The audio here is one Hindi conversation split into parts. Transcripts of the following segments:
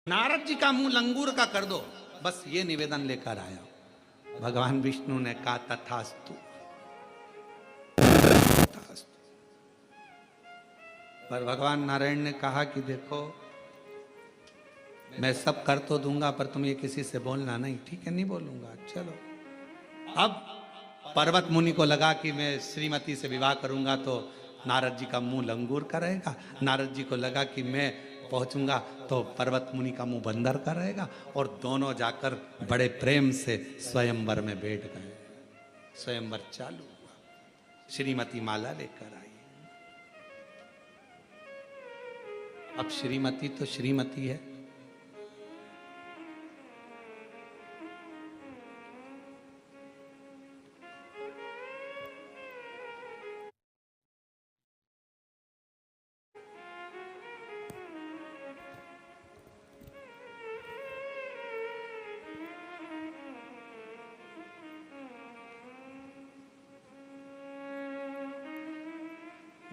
नारद जी का मुंह लंगूर का कर दो, बस ये निवेदन लेकर आया। भगवान विष्णु ने कहा तथास्तु। पर भगवान नारायण ने कहा कि देखो मैं सब कर तो दूंगा पर तुम ये किसी से बोलना नहीं। ठीक है, नहीं बोलूंगा। चलो, अब पर्वत मुनि को लगा कि मैं श्रीमती से विवाह करूंगा तो नारद जी का मुंह लंगूर का रहेगा। नारद जी को लगा कि मैं पहुंचूंगा तो पर्वत मुनि का मुंह बंदर का रहेगा। और दोनों जाकर बड़े प्रेम से स्वयंवर में बैठ गए। स्वयंवर चालू हुआ। श्रीमती माला लेकर आई। अब श्रीमती तो श्रीमती है।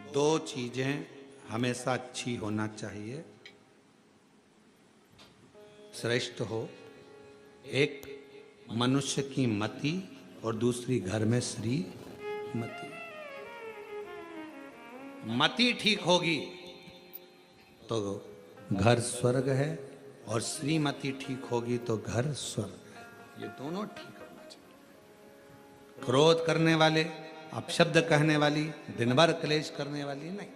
दो चीजें हमेशा अच्छी होना चाहिए, श्रेष्ठ हो। एक मनुष्य की मति और दूसरी घर में श्रीमती। मति ठीक होगी तो घर स्वर्ग है और श्रीमती ठीक होगी तो घर स्वर्ग है। ये दोनों ठीक होना चाहिए। क्रोध करने वाले, अपशब्द कहने वाली, दिन भर क्लेश करने वाली नहीं।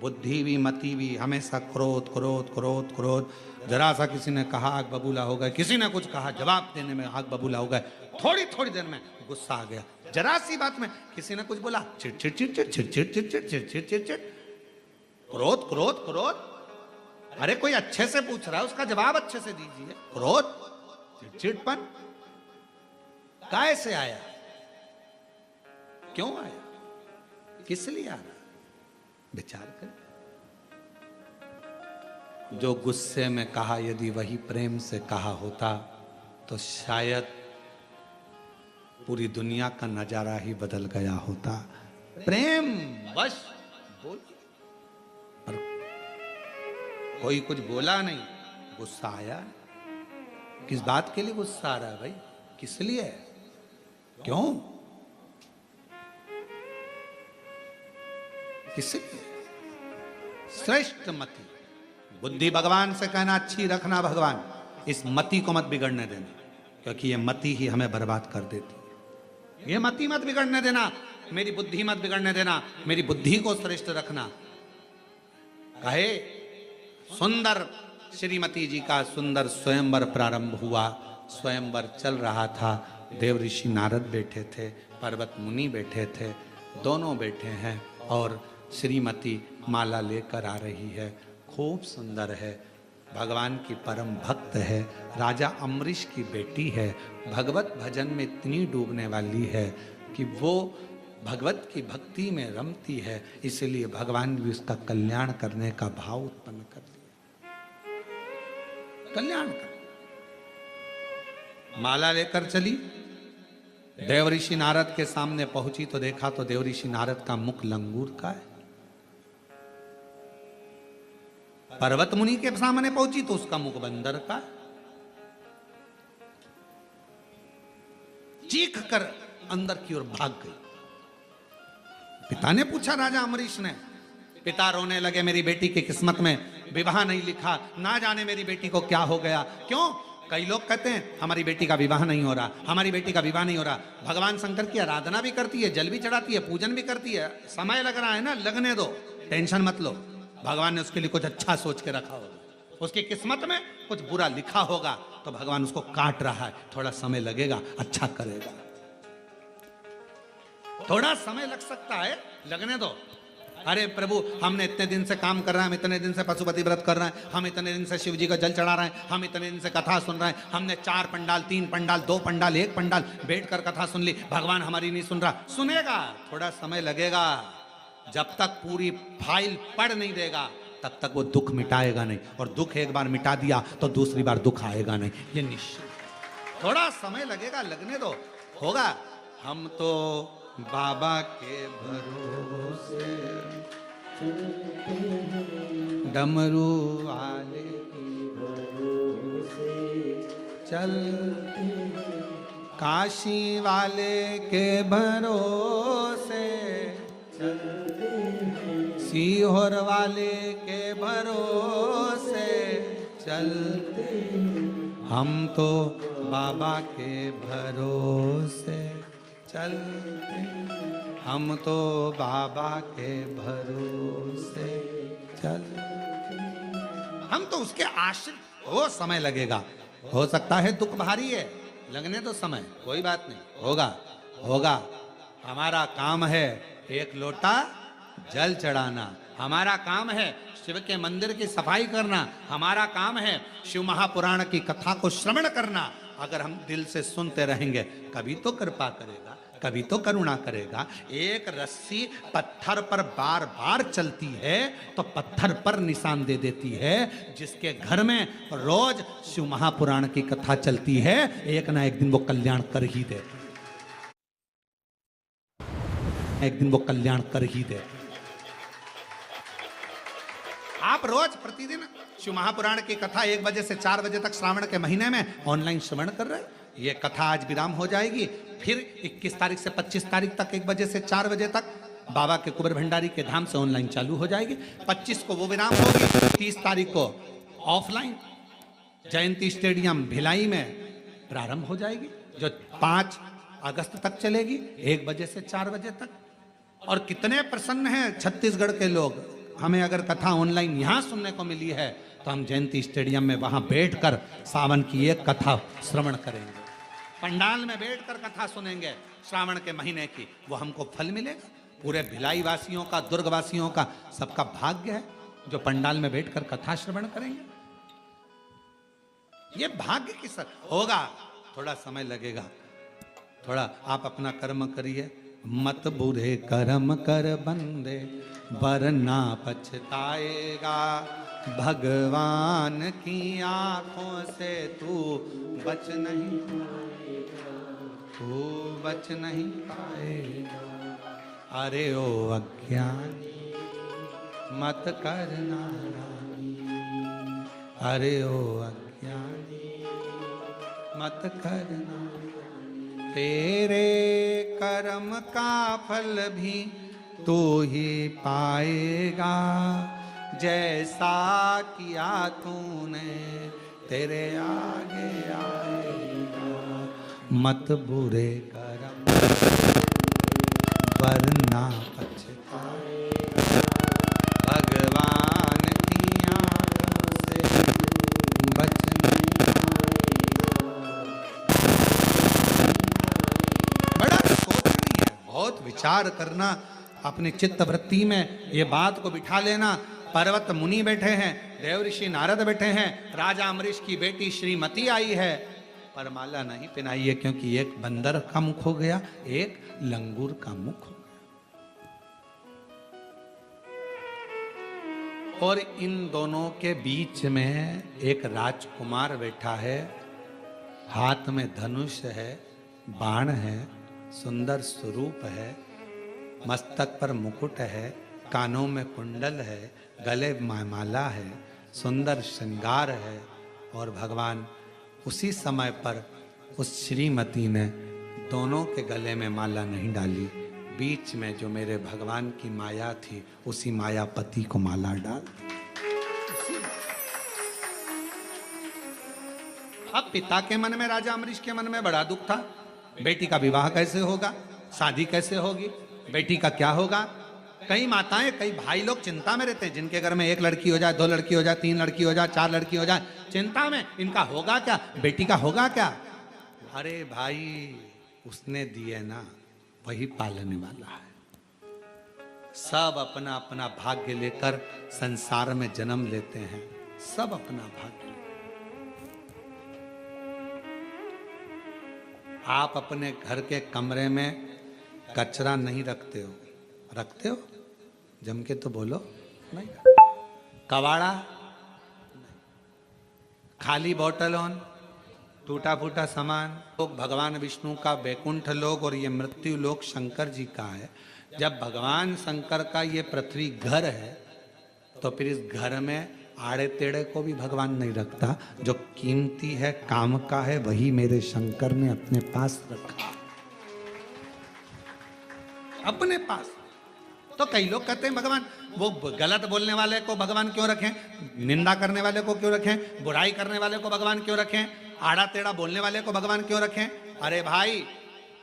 बुद्धि भी मति भी हमेशा क्रोध क्रोध क्रोध क्रोध। जरा सा किसी ने कहा आग बबूला हो गए, किसी ने कुछ कहा जवाब देने में आग बबूला हो गए, थोड़ी थोड़ी देर में गुस्सा आ गया। जरा सी बात में किसी ने कुछ बोला चिड़चिड़ चिड़चिड़ चिड़चिड़ चिड़चिड़ चिड़चिड़ चिड़चिड़, क्रोध क्रोध क्रोध। अरे कोई अच्छे से पूछ रहा है, उसका जवाब अच्छे से दीजिए। क्रोध चिड़चिड़पन कैसे आया, क्यों आया, किस लिए आ रहा, विचार कर। जो गुस्से में कहा यदि वही प्रेम से कहा होता तो शायद पूरी दुनिया का नजारा ही बदल गया होता। प्रेम बस बोल, पर कोई कुछ बोला नहीं, गुस्सा आया। किस बात के लिए गुस्सा आ रहा है भाई, किस लिए, क्यों, किसलिए? श्रेष्ठ मति। बुद्धि भगवान से कहना अच्छी रखना भगवान, इस मति को मत बिगड़ने देना, क्योंकि ये मति ही हमें बर्बाद कर देती है। ये मति मत बिगड़ने देना, मेरी बुद्धि मत बिगड़ने देना, मेरी बुद्धि को श्रेष्ठ रखना। कहे सुंदर श्रीमती जी का सुंदर स्वयंवर प्रारंभ हुआ। स्वयंवर चल रहा था। देव ऋषि नारद बैठे थे, पर्वत मुनि बैठे थे, दोनों बैठे हैं और श्रीमती माला लेकर आ रही है। खूब सुंदर है, भगवान की परम भक्त है, राजा अम्बरीश की बेटी है, भगवत भजन में इतनी डूबने वाली है कि वो भगवत की भक्ति में रमती है। इसलिए भगवान भी उसका कल्याण करने का भाव उत्पन्न कर लिया। कल्याण कर माला लेकर चली। देव ऋषि नारद के सामने पहुंची तो देखा तो देव ऋषि नारद का मुख लंगूर का है। पर्वत मुनि के सामने पहुंची तो उसका मुख बंदर का है। चीख कर अंदर की ओर भाग गई। पिता ने पूछा, राजा अम्बरीश ने, पिता रोने लगे, मेरी बेटी की किस्मत में विवाह नहीं लिखा, ना जाने मेरी बेटी को क्या हो गया। क्यों? कई लोग कहते हैं हमारी बेटी का विवाह नहीं हो रहा, हमारी बेटी का विवाह नहीं हो रहा। भगवान शंकर की आराधना भी करती है, जल भी चढ़ाती है, पूजन भी करती है, समय लग रहा है ना, लगने दो, टेंशन मत लो। भगवान ने उसके लिए कुछ अच्छा सोच के रखा होगा, उसकी किस्मत में कुछ बुरा लिखा होगा तो भगवान उसको काट रहा है। थोड़ा समय लगेगा, अच्छा करेगा, थोड़ा समय लग सकता है, लगने दो। अरे प्रभु, हमने इतने दिन से काम कर रहे हैं, हम इतने दिन से पशुपति व्रत कर रहे हैं, हम इतने दिन से शिव जी का जल चढ़ा रहे हैं, हम इतने दिन से कथा सुन रहे हैं, हमने 4 पंडाल 3 पंडाल 2 पंडाल 1 पंडाल बैठकर कथा सुन ली, भगवान हमारी नहीं सुन रहा। सुनेगा, थोड़ा समय लगेगा। जब तक पूरी फाइल पढ़ नहीं देगा तब तक वो दुख मिटाएगा नहीं, और दुख एक बार मिटा दिया तो दूसरी बार दुख आएगा नहीं, ये निश्चित। थोड़ा समय लगेगा, लगने दो, होगा। हम तो बाबा के भरोसे डमरू वाले की भरोसे चलते, काशी वाले के भरोसे चलते, सीहोर वाले के भरोसे चलते, हम तो बाबा के भरोसे चलते, हम तो बाबा के भरोसे चलते, हम तो उसके आश्रित। वो समय लगेगा, हो सकता है दुख भारी है, लगने तो समय, कोई बात नहीं, होगा होगा। हमारा काम है एक लोटा जल चढ़ाना, हमारा काम है शिव के मंदिर की सफाई करना, हमारा काम है शिव महापुराण की कथा को श्रवण करना। अगर हम दिल से सुनते रहेंगे, कभी तो कृपा करेगा, कभी तो करुणा करेगा। एक रस्सी पत्थर पर बार बार चलती है तो पत्थर पर निशान दे देती है। जिसके घर में रोज शिव महापुराण की कथा चलती है, एक ना एक दिन वो कल्याण कर ही दे, एक दिन वो कल्याण कर ही दे। आप रोज प्रतिदिन शिव महापुराण की कथा 1 बजे से 4 बजे तक श्रावण के महीने में ऑनलाइन श्रवण कर रहे हैं। ये कथा आज विराम हो जाएगी, फिर 21 तारीख से 25 तारीख तक 1 बजे से 4 बजे तक बाबा के कुबेर भंडारी के धाम से ऑनलाइन चालू हो जाएगी। 25 को वो विराम होगी, 30 तारीख को ऑफलाइन जयंती स्टेडियम भिलाई में प्रारंभ हो जाएगी, जो 5 अगस्त तक चलेगी 1 बजे से 4 बजे तक। और कितने प्रसन्न हैं छत्तीसगढ़ के लोग, हमें अगर कथा ऑनलाइन यहाँ सुनने को मिली है तो हम जयंती स्टेडियम में वहां बैठकर सावन की एक कथा श्रवण करेंगे, पंडाल में बैठकर कथा सुनेंगे श्रावण के महीने की, वो हमको फल मिलेगा। पूरे भिलाई वासियों का, दुर्ग वासियों का, सबका भाग्य है जो पंडाल में बैठकर कथा श्रवण करेंगे। ये भाग्य की सर होगा, थोड़ा समय लगेगा, थोड़ा आप अपना कर्म करिए। मत बुरे कर्म कर बंदे वरना पछताएगा, भगवान की आंखों से तू बच नहीं पाएगा, तू बच नहीं पाएगा। अरे ओ अज्ञानी मत करना नानी, अरे ओ अज्ञानी मत करना, तेरे कर्म का फल भी तू ही पाएगा, जैसा किया तूने तेरे आगे आएगा। मत बुरे कर्म वरना पछताएगा, भगवान की आंखों से बच नहीं पाएगा। बड़ा सोचनी है, बहुत विचार करना, अपने चित्त वृत्ति में ये बात को बिठा लेना। पर्वत मुनि बैठे हैं, देव ऋषि नारद बैठे हैं, राजा अमरीश की बेटी श्रीमती आई है, पर माला नहीं पहनाई है, क्योंकि एक बंदर का मुख हो गया, एक लंगूर का मुख हो गया। और इन दोनों के बीच में एक राजकुमार बैठा है, हाथ में धनुष है, बाण है, सुंदर स्वरूप है, मस्तक पर मुकुट है, कानों में कुंडल है, गले में माला है, सुंदर श्रृंगार है। और भगवान उसी समय पर उस श्रीमती ने दोनों के गले में माला नहीं डाली, बीच में जो मेरे भगवान की माया थी उसी मायापति को माला डाल। अब पिता के मन में, राजा अमरीश के मन में बड़ा दुख था, बेटी का विवाह कैसे होगा, शादी कैसे होगी, बेटी का क्या होगा। कई माताएं, कई भाई लोग चिंता में रहते हैं, जिनके घर में 1 लड़की हो जाए, 2 लड़की हो जाए, 3 लड़की हो जाए, 4 लड़की हो जाए, चिंता में इनका होगा क्या, बेटी का होगा क्या। अरे भाई, उसने दिए ना वही पालने वाला है। सब अपना अपना भाग्य लेकर संसार में जन्म लेते हैं, सब अपना भाग्य। आप अपने घर के कमरे में कचरा नहीं रखते हो, रखते हो? जम के तो बोलो। नहीं। कबाड़ा, खाली बोतल ऑन, टूटा फूटा सामान। लोग भगवान विष्णु का वैकुंठ लोक और ये मृत्यु लोक शंकर जी का है। जब भगवान शंकर का ये पृथ्वी घर है तो फिर इस घर में आड़े टेढ़े को भी भगवान नहीं रखता। जो कीमती है, काम का है, वही मेरे शंकर ने अपने पास रखा, अपने पास। तो कई लोग कहते हैं भगवान, वो गलत बोलने वाले को भगवान क्यों रखें, निंदा करने वाले को क्यों रखें, बुराई करने वाले को भगवान क्यों रखें, आड़ा टेढ़ा बोलने वाले को भगवान क्यों रखें। अरे भाई,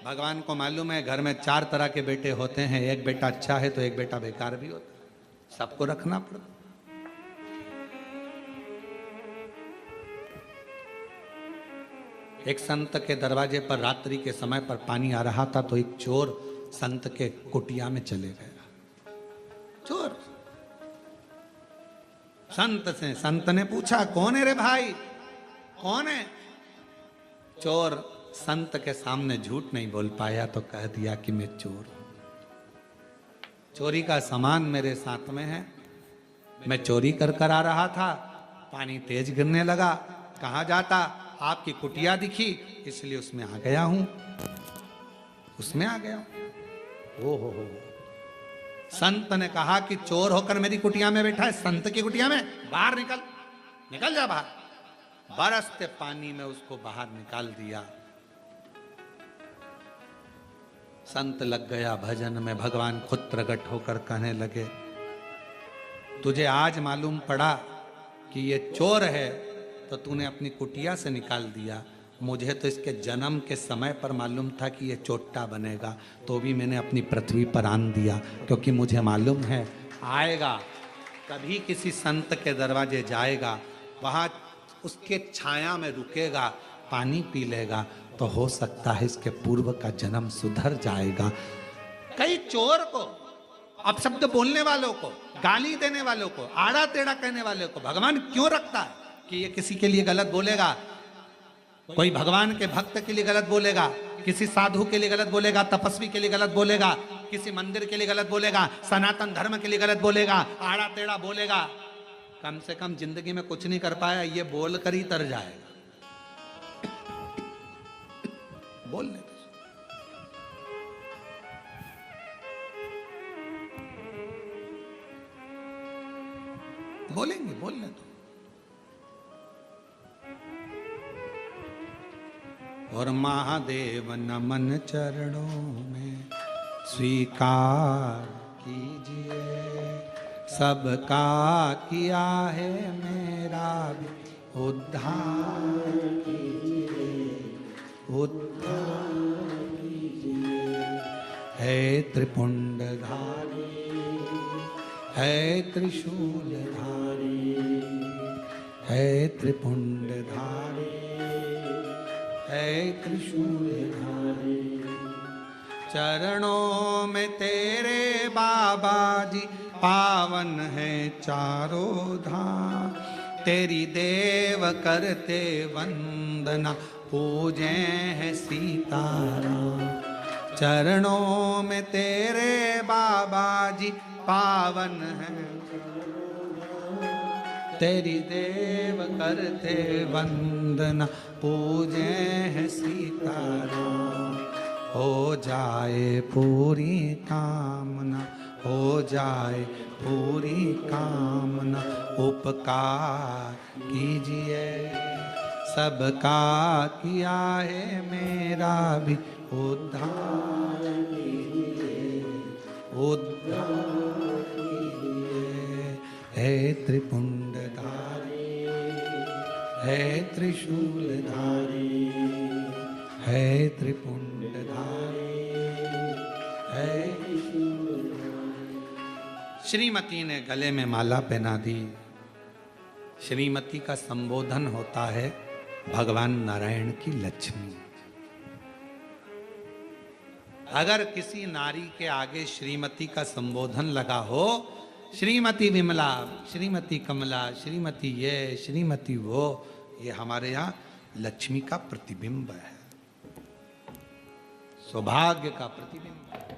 भगवान को मालूम है घर में 4 तरह के बेटे होते हैं, एक बेटा अच्छा है तो एक बेटा बेकार भी होता है, सबको रखना पड़ता। एक संत के दरवाजे पर रात्रि के समय पर पानी आ रहा था, तो एक चोर संत के कुटिया में चले गया। चोर संत से, संत ने पूछा कौन है रे भाई, कौन है। चोर संत के सामने झूठ नहीं बोल पाया, तो कह दिया कि मैं चोर हूं, चोरी का सामान मेरे साथ में है, मैं चोरी कर आ रहा था, पानी तेज गिरने लगा, कहां जाता, आपकी कुटिया दिखी, इसलिए उसमें आ गया हूं, उसमें आ गया हूं। ओ हो। संत ने कहा कि चोर होकर मेरी कुटिया में बैठा है, संत की कुटिया में, बाहर निकल, निकल जा बाहर। बरसते पानी में उसको बाहर निकाल दिया। संत लग गया भजन में, भगवान खुद प्रकट होकर कहने लगे, तुझे आज मालूम पड़ा कि ये चोर है, तो तूने अपनी कुटिया से निकाल दिया, मुझे तो इसके जन्म के समय पर मालूम था कि ये चोट्टा बनेगा, तो भी मैंने अपनी पृथ्वी पर आन दिया, क्योंकि मुझे मालूम है आएगा, कभी किसी संत के दरवाजे जाएगा, वहाँ उसके छाया में रुकेगा, पानी पी लेगा, तो हो सकता है इसके पूर्व का जन्म सुधर जाएगा। कई चोर को, अपशब्द बोलने वालों को, गाली देने वालों को, आड़ा टेढ़ा कहने वालों को भगवान क्यों रखता है कि ये किसी के लिए गलत बोलेगा, कोई भगवान के भक्त के लिए गलत बोलेगा, किसी साधु के लिए गलत बोलेगा, तपस्वी के लिए गलत बोलेगा, किसी मंदिर के लिए गलत बोलेगा, सनातन धर्म के लिए गलत बोलेगा, आड़ा टेढ़ा बोलेगा, कम से कम जिंदगी में कुछ नहीं कर पाया, ये बोल कर ही तर जाएगा। बोलने दो, बोलेंगे, बोलने दो। और महादेव नमन चरणों में स्वीकार कीजिए, सबका किया है मेरा भी उद्धार कीजिए, उद्धार कीजिए। है त्रिपुंडधारी, है त्रिशूलधारी, है त्रिपुंडधारी, है त्रिशूलधारी। चरणों में तेरे बाबा जी पावन है चारों धाम, तेरी देव करते वंदना पूजे है सीताराम। चरणों में तेरे बाबा जी पावन है, तेरी देव करते वंदना पूजे है सीताराम। हो जाए पूरी कामना, हो जाए पूरी कामना, उपकार कीजिए, सबका किया है मेरा भी उद्धार कीजिए, उद्धार कीजिए। है त्रिपुंडधारी, है त्रिशूलधारी, है त्रिपुंडधारी, है त्रिशूलधारी। श्रीमती ने गले में माला पहना दी। श्रीमती का संबोधन होता है भगवान नारायण की लक्ष्मी। अगर किसी नारी के आगे श्रीमती का संबोधन लगा हो, श्रीमती विमला, श्रीमती कमला, श्रीमती ये, श्रीमती वो, ये हमारे यहाँ लक्ष्मी का प्रतिबिंब है, सौभाग्य का प्रतिबिंब है।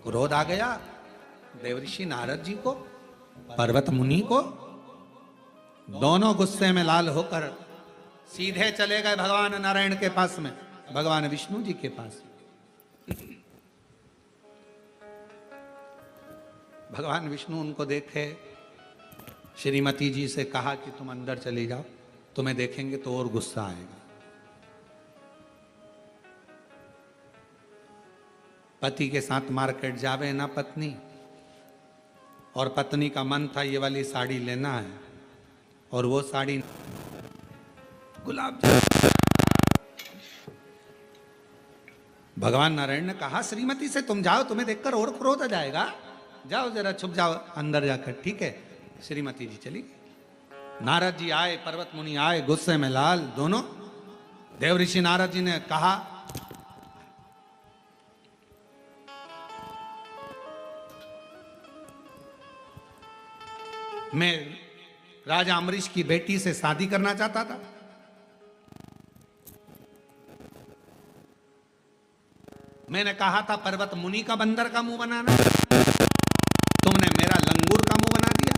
क्रोध आ गया देवऋषि नारद जी को, पर्वत मुनि को, दोनों गुस्से में लाल होकर सीधे चले गए भगवान नारायण के पास में, भगवान विष्णु जी के पास। भगवान विष्णु उनको देखे, श्रीमती जी से कहा कि तुम अंदर चली जाओ, तुम्हें देखेंगे तो और गुस्सा आएगा। पति के साथ मार्केट जावे ना पत्नी, और पत्नी का मन था ये वाली साड़ी लेना है, और वो साड़ी गुलाब। भगवान नारायण ने कहा श्रीमती से तुम जाओ, तुम्हें देखकर और क्रोध आ जाएगा, जाओ जरा छुप जाओ अंदर जाकर। ठीक है, श्रीमती जी चली। नारद जी आए, पर्वत मुनि आए, गुस्से में लाल दोनों। देव ऋषि नारद जी ने कहा मैं राजा अम्बरीश की बेटी से शादी करना चाहता था, मैंने कहा था पर्वत मुनि का बंदर का मुंह बनाना, तुमने मेरा लंगूर का मुंह बना दिया।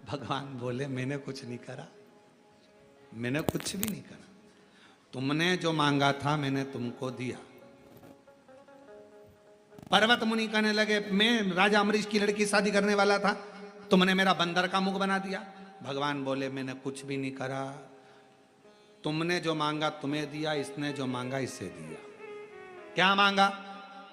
भगवान बोले मैंने कुछ नहीं करा, मैंने कुछ भी नहीं करा, तुमने जो मांगा था मैंने तुमको दिया। पर्वत मुनि कहने लगे मैं राजा अम्बरीश की लड़की शादी करने वाला था, तुमने मेरा बंदर का मुंह बना दिया। भगवान बोले मैंने कुछ भी नहीं करा, तुमने जो मांगा तुम्हें दिया, इसने जो मांगा इसे दिया। क्या मांगा?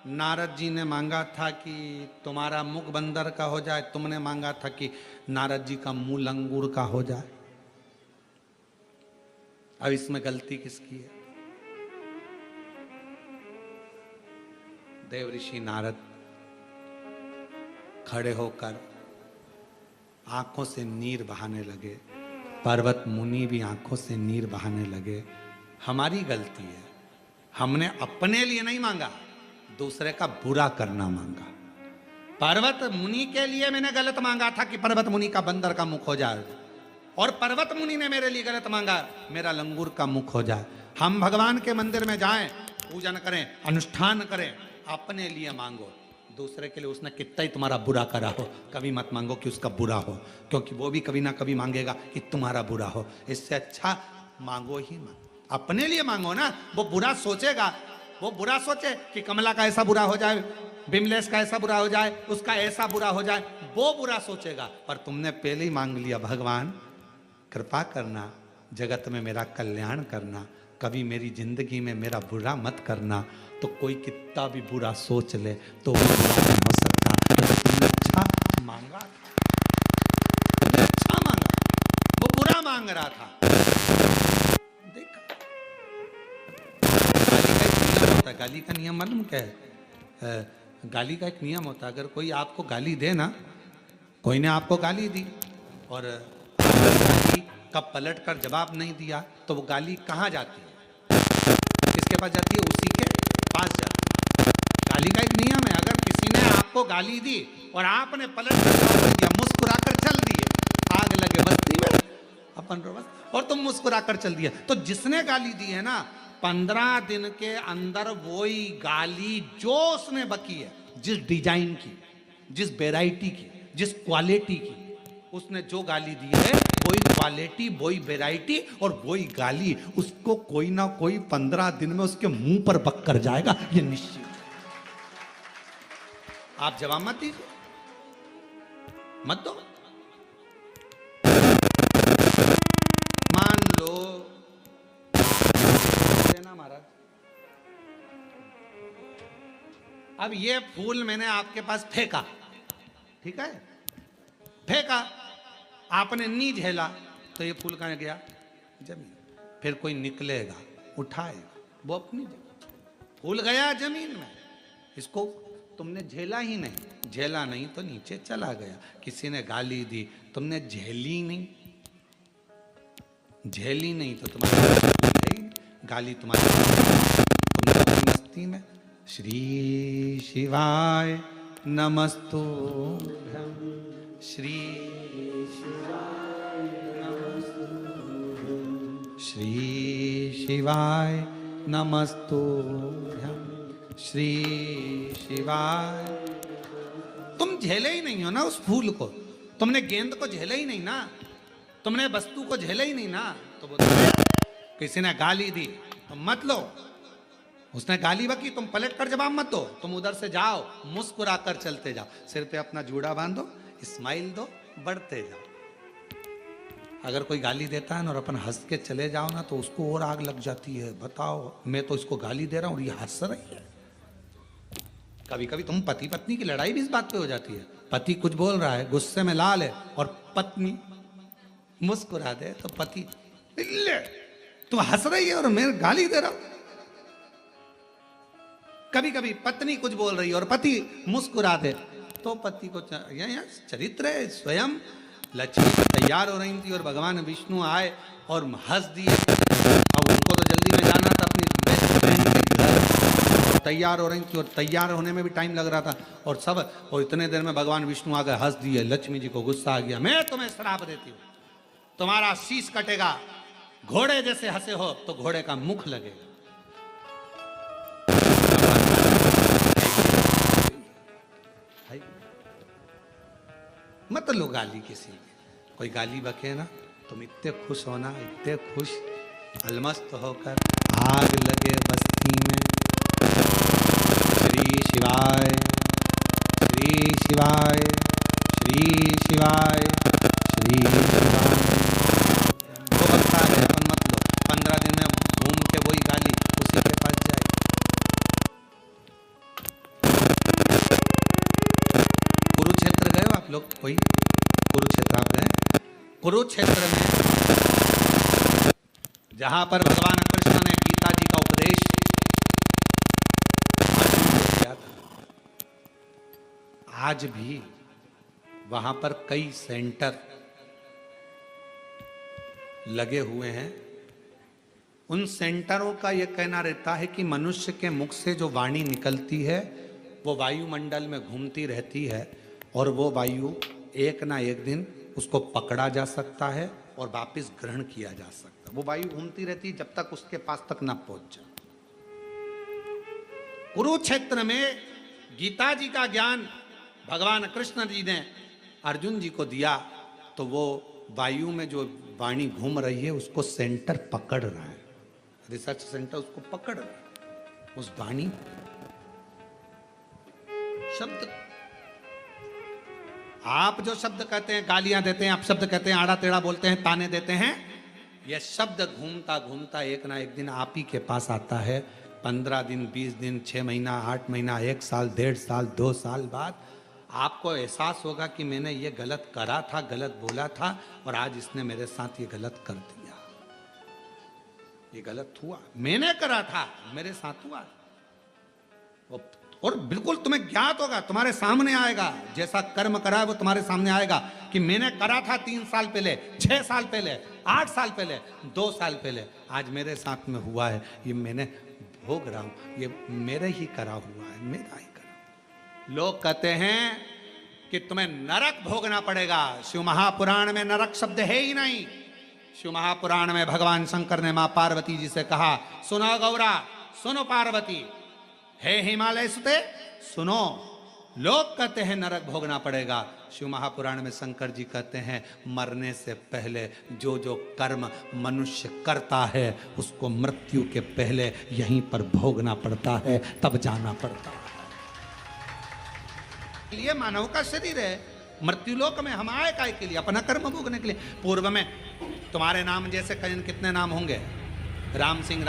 नारद जी ने मांगा था कि तुम्हारा मुख बंदर का हो जाए, तुमने मांगा था कि नारद जी का मुंह लंगूर का हो जाए। अब इसमें गलती किसकी है? देव ऋषि नारद खड़े होकर आंखों से नीर बहाने लगे, पर्वत मुनि भी आंखों से नीर बहाने लगे। हमारी गलती है, हमने अपने लिए नहीं मांगा, दूसरे का बुरा करना मांगा। पर्वत मुनि के लिए मैंने गलत मांगा था कि पर्वत मुनि का बंदर का मुख हो जाए, और पर्वत मुनि ने मेरे लिए गलत मांगा मेरा लंगूर का मुख हो जाए। हम भगवान के मंदिर में जाएं, पूजन करें, अनुष्ठान करें, अपने लिए मांगो, दूसरे के लिए उसने कितना ही तुम्हारा बुरा करा हो कभी मत मांगो कि उसका बुरा हो, क्योंकि वो भी कभी ना कभी मांगेगा कि तुम्हारा बुरा हो। इससे अच्छा मांगो ही मत, अपने लिए मांगो ना। वो बुरा सोचेगा, वो बुरा सोचे कि कमला का ऐसा बुरा हो जाए, बिमलेश का ऐसा बुरा हो जाए, उसका ऐसा बुरा हो जाए, वो बुरा सोचेगा। पर तुमने पहले ही मांग लिया भगवान कृपा करना, जगत में मेरा कल्याण करना, कभी मेरी जिंदगी में मेरा बुरा मत करना। तो कोई कितना भी बुरा सोच ले तो वो बुरा नहीं हो सकता। तो तुमने अच्छा मांगा था, तुमने अच्छा मांगा, वो बुरा मांग रहा था। देखा गाली का नियम मालूम क्या है? गाली का एक नियम होता है, अगर कोई आपको गाली दे ना, कोई ने आपको गाली दी और गाली का पलट कर जवाब नहीं दिया, तो वो गाली कहाँ जाती है? किसके पास जाती है? उसी के पास जाती है। गाली का एक नियम है, अगर किसी ने आपको गाली दी और आपने पलट कर जवाब नहीं दिया, मुस्कुराकर चल दिए, आग लगे बस्ती में अपन रोबस, और तुम मुस्कुराकर चल दिए, तो जिसने गाली दी है ना, 15 दिन के अंदर वही गाली जो उसने बकी है, जिस डिजाइन की, जिस वेराइटी की, जिस क्वालिटी की उसने जो गाली दी है, वही क्वालिटी, वही वेराइटी और वही गाली उसको कोई ना कोई 15 दिन में उसके मुंह पर बक कर जाएगा, ये निश्चित। आप जवाब मत दीजिए, मत दो। मान लो देना महाराज, अब ये फूल मैंने आपके पास फेंका, ठीक है, फेंका, आपने नहीं झेला, तो ये फूल कहाँ गया? जमीन। फिर कोई निकलेगा, उठाएगा, वो अपनी जगह, फूल गया जमीन में, इसको तुमने झेला ही नहीं, झेला नहीं तो नीचे चला गया। किसी ने गाली दी, तुमने झेली नहीं, झेली नहीं तो तुम्हारी गाली तुम्हारी, तुमने अपनी मस्ती में श्री शिवाय नमस्तुभ्यं, श्री शिवाय नमस्तुभ्यं, श्री शिवाय नमस्तुभ्यं, श्री शिवाय। तुम झेले ही नहीं हो ना उस फूल को, तुमने गेंद को झेला ही नहीं ना, तुमने वस्तु को झेला ही नहीं ना, तो वो किसी ने गाली दी तो मत लो, उसने गाली बकी, तुम पलट कर जवाब मत दो, तुम उधर से जाओ, मुस्कुरा कर चलते जाओ, सिर पे अपना जूड़ा बांधो, स्माइल दो, बढ़ते जाओ। अगर कोई गाली देता है ना और अपन हंस के चले जाओ ना तो उसको और आग लग जाती है। बताओ, मैं तो इसको गाली दे रहा हूं और ये हंस रही है। कभी कभी तुम पति पत्नी की लड़ाई भी इस बात पे हो जाती है। पति कुछ बोल रहा है, गुस्से में लाल है, और पत्नी मुस्कुरा दे तो पति, ले तुम हंस रही है और मैं गाली दे रहा हूं। कभी कभी पत्नी कुछ बोल रही है और पति मुस्कुरा दे तो पति को चरित्र है। स्वयं लक्ष्मी तैयार हो रही थी और भगवान विष्णु आए और हंस दिए। अब उनको तो जल्दी में जाना था अपनी बेस्ट फ्रेंड के घर, तैयार हो रही थी और तैयार होने में भी टाइम लग रहा था और सब, और इतने देर में भगवान विष्णु आ गए, हंस दिए। लक्ष्मी जी को गुस्सा आ गया, मैं तुम्हें श्राप देती हूँ, तुम्हारा शीश कटेगा, घोड़े जैसे हंसे हो तो घोड़े का मुख लगेगा। मत लो गाली किसी की। कोई गाली बके ना, तुम इतने खुश होना, इतने खुश, अलमस्त होकर आग लगे बस्ती में। श्री शिवाय, श्री शिवाय, श्री शिवाय, श्री शिवाय। वो बकता है, अपन मत लो। 15 दिन में घूम के वही गाली उसी के पास जाए। कुरुक्षेत्र गए हो आप लोग? कोई कुरुक्षेत्र आप गए? कुरुक्षेत्र में जहां पर भगवान कृष्ण ने गीता जी का उपदेश किया था, आज भी वहां पर कई सेंटर लगे हुए हैं। उन सेंटरों का यह कहना रहता है कि मनुष्य के मुख से जो वाणी निकलती है वो वायुमंडल में घूमती रहती है और वो वायु एक ना एक दिन उसको पकड़ा जा सकता है और वापस ग्रहण किया जा सकता है। वो वायु घूमती रहती है जब तक उसके पास तक ना पहुंच जाए। कुरुक्षेत्र में गीता जी का ज्ञान भगवान कृष्ण जी ने अर्जुन जी को दिया तो वो वायु में जो वाणी घूम रही है उसको सेंटर पकड़ रहा है, रिसर्च सेंटर उसको पकड़ रहा है। उस वाणी शब्द, आप जो शब्द कहते हैं, गालियां देते हैं, आप शब्द कहते हैं, आड़ा टेढ़ा बोलते हैं, ताने देते हैं, यह शब्द घूमता घूमता एक ना एक दिन आप ही के पास आता है। 15 दिन, 20 दिन, 6 महीना, 8 महीना, 1 साल, 1.5 साल, 2 साल बाद आपको एहसास होगा कि मैंने ये गलत करा था, गलत बोला था और आज इसने मेरे साथ ये गलत कर दिया। ये गलत हुआ, मैंने करा था, मेरे साथ हुआ। और बिल्कुल तुम्हें ज्ञात होगा, तुम्हारे सामने आएगा, जैसा कर्म करा है वो तुम्हारे सामने आएगा कि मैंने करा था 3 साल पहले, 6 साल पहले, 8 साल पहले, 2 साल पहले, आज मेरे साथ में हुआ है। ये मैंने भोग रहा हूं, ये मेरे ही करा हुआ है, मेरा ही करा। लोग कहते हैं कि तुम्हें नरक भोगना पड़ेगा। शिव महापुराण में नरक शब्द है ही नहीं। शिव महापुराण में भगवान शंकर ने मां पार्वती जी से कहा, सुनो गौरा, सुनो पार्वती, हे हिमालय सुते सुनो। लोग कहते हैं नरक भोगना पड़ेगा, शिव महापुराण में शंकर जी कहते हैं मरने से पहले जो जो कर्म मनुष्य करता है उसको मृत्यु के पहले यहीं पर भोगना पड़ता है, तब जाना पड़ता है। ये मानव का शरीर है, मृत्युलोक में हम आए काय के लिए? अपना कर्म भोगने के लिए। पूर्व में तुम्हारे नाम जैसे कितने नाम होंगे, राम सिंह